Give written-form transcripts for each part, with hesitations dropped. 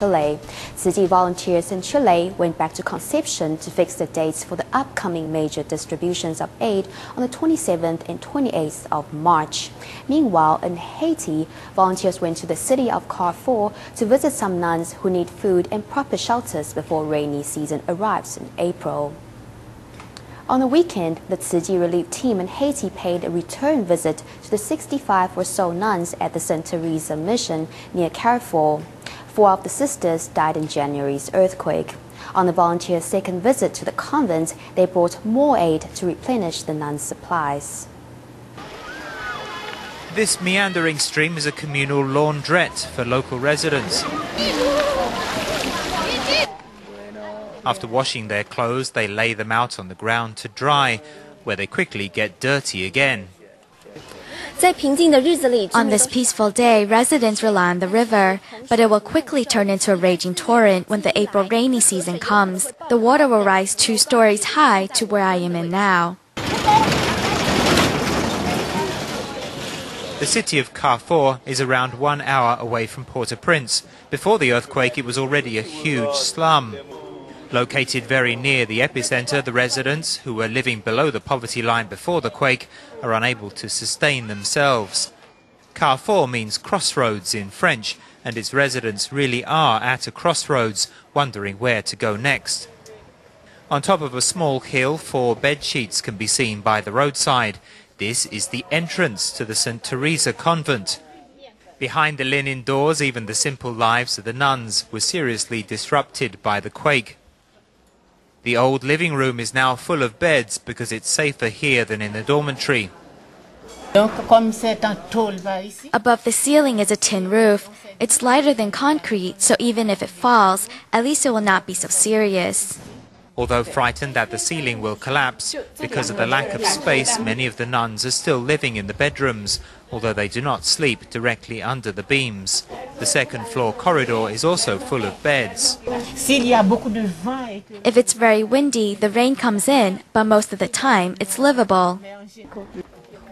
Chile. City volunteers in Chile went back to Concepcion to fix the dates for the upcoming major distributions of aid on the 27th and 28th of March. Meanwhile, in Haiti, volunteers went to the city of Carrefour to visit some nuns who need food and proper shelters before rainy season arrives in April. On the weekend, the Tzu relief team in Haiti paid a return visit to the 65 or so nuns at the St. Teresa mission near Carrefour. 4 of the sisters died in January's earthquake. On the volunteers' second visit to the convent, they brought more aid to replenish the nuns' supplies. This meandering stream is a communal laundrette for local residents. After washing their clothes, they lay them out on the ground to dry, where they quickly get dirty again. On this peaceful day, residents rely on the river, but it will quickly turn into a raging torrent when the April rainy season comes. The water will rise 2 stories high to where I am in now. The city of Carrefour is around 1 hour away from Port-au-Prince. Before the earthquake, it was already a huge slum. Located very near the epicenter, the residents, who were living below the poverty line before the quake, are unable to sustain themselves. Carrefour means crossroads in French, and its residents really are at a crossroads, wondering where to go next. On top of a small hill, 4 bed sheets can be seen by the roadside. This is the entrance to the St. Teresa convent. Behind the linen doors, even the simple lives of the nuns were seriously disrupted by the quake. The old living room is now full of beds because it's safer here than in the dormitory. Above the ceiling is a tin roof. It's lighter than concrete, so even if it falls, at least it will not be so serious. Although frightened that the ceiling will collapse, because of the lack of space, many of the nuns are still living in the bedrooms, although they do not sleep directly under the beams. The second-floor corridor is also full of beds. If it's very windy, the rain comes in, but most of the time it's livable.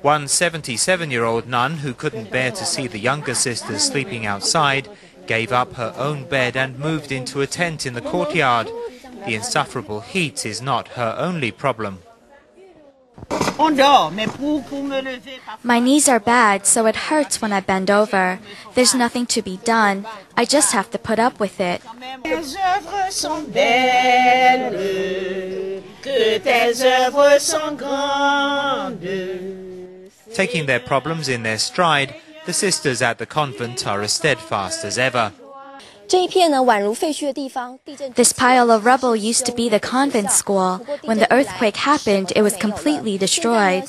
One 77-year-old nun who couldn't bear to see the younger sisters sleeping outside gave up her own bed and moved into a tent in the courtyard. The insufferable heat is not her only problem. My knees are bad, so it hurts when I bend over. There's nothing to be done. I just have to put up with it. Taking their problems in their stride, the sisters at the convent are as steadfast as ever. This pile of rubble used to be the convent school. When the earthquake happened, it was completely destroyed.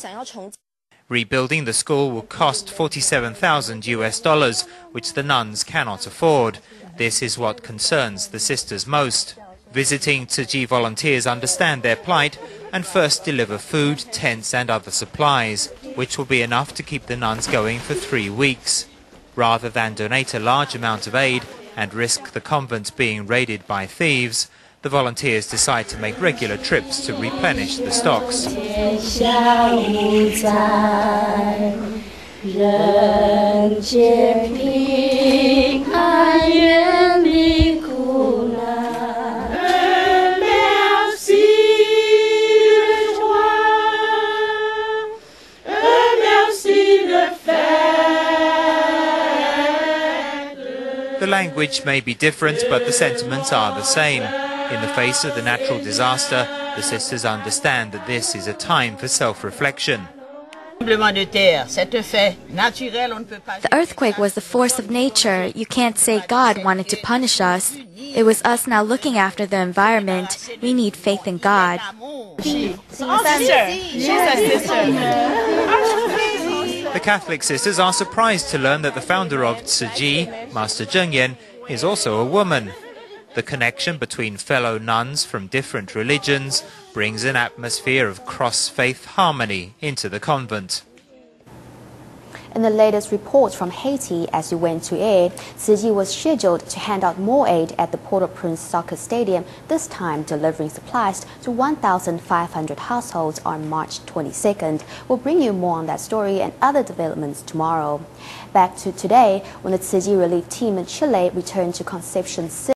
Rebuilding the school will cost $47,000, which the nuns cannot afford. This is what concerns the sisters most. Visiting Tzu volunteers understand their plight and first deliver food, tents and other supplies, which will be enough to keep the nuns going for 3 weeks. Rather than donate a large amount of aid and risk the convent being raided by thieves, the volunteers decide to make regular trips to replenish the stocks. The language may be different, but the sentiments are the same. In the face of the natural disaster, the sisters understand that this is a time for self-reflection. The earthquake was the force of nature. You can't say God wanted to punish us. It was us now looking after the environment. We need faith in God. The Catholic sisters are surprised to learn that the founder of Tzu, Master Zheng Yan, is also a woman. The connection between fellow nuns from different religions brings an atmosphere of cross-faith harmony into the convent. In the latest report from Haiti, as you went to air, Tzu Chi was scheduled to hand out more aid at the Port-au-Prince soccer stadium, this time delivering supplies to 1,500 households on March 22nd. We'll bring you more on that story and other developments tomorrow. Back to today, when the Tzu Chi relief team in Chile returned to Concepcion City.